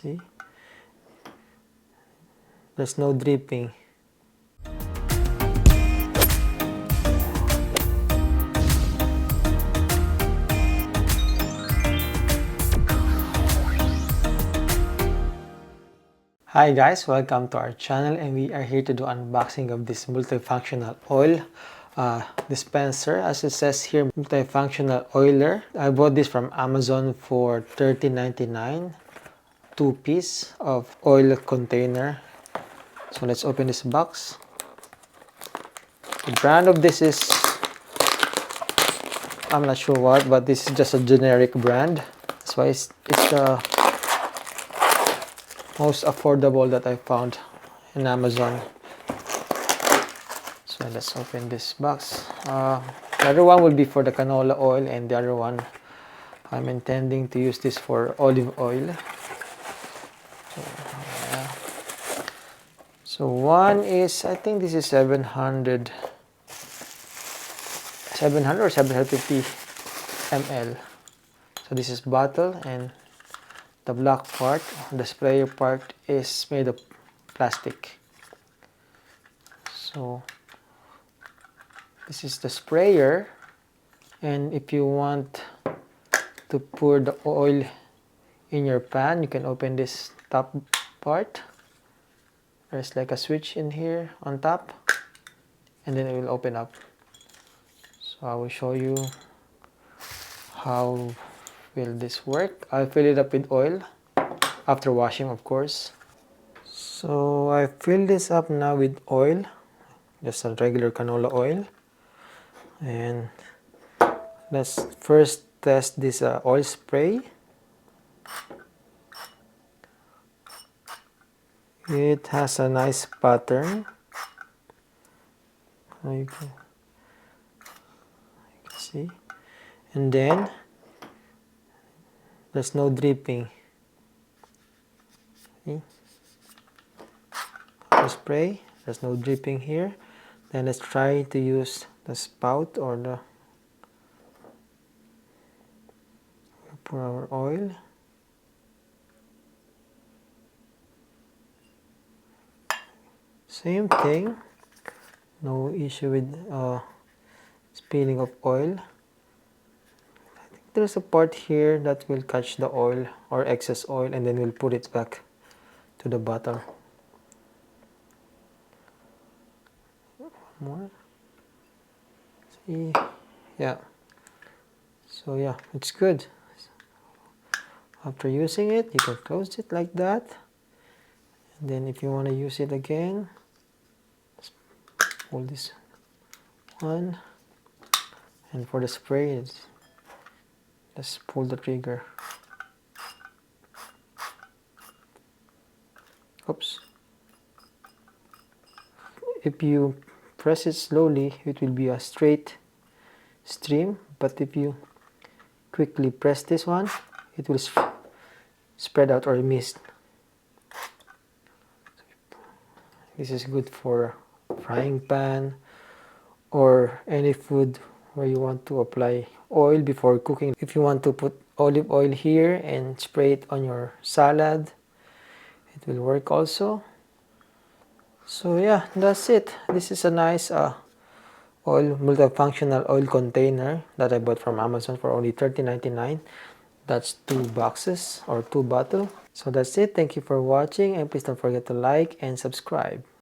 See? There's no dripping. Hi guys, welcome to our channel, and we are here to do unboxing of this multifunctional oil dispenser. As it says here, multifunctional oiler. I bought this from Amazon for $13.99. 2-piece of oil container. So let's open this box. The brand of this is, I'm not sure what, but this is just a generic brand. That's why it's the most affordable that I found in Amazon. So let's open this box. The other one will be for the canola oil, and the other one I'm intending to use this for olive oil. So one is, I think this is 700 or 750 ml. So this is bottle, and the black part, the sprayer part, is made of plastic. So this is the sprayer, and if you want to pour the oil in your pan, you can open this top part. There's like a switch in here on top, and then it will open up. So I will show you how will this work. I'll fill it up with oil after washing, of course. So I fill this up now with oil, just a regular canola oil. And let's first test this oil spray. It has a nice pattern. You can see. And then there's no dripping. See? The spray, there's no dripping here. Then let's try to use the spout or the pour our oil. Same thing, no issue with spilling of oil. I think there's a part here that will catch the oil or excess oil, and then we'll put it back to the bottle. More. See, yeah. So yeah, it's good. After using it, you can close it like that, and then if you want to use it again, pull this one, and for the spray, just pull the trigger. Oops. If you press it slowly, it will be a straight stream, but if you quickly press this one, it will spread out or mist. This is good for frying pan or any food where you want to apply oil before cooking. If you want to put olive oil here and spray it on your salad, it will work also. So yeah, that's it. This is a nice multifunctional oil container that I bought from Amazon for only $13.99. That's 2 boxes or 2 bottles. So that's it. Thank you for watching, and please don't forget to like and subscribe.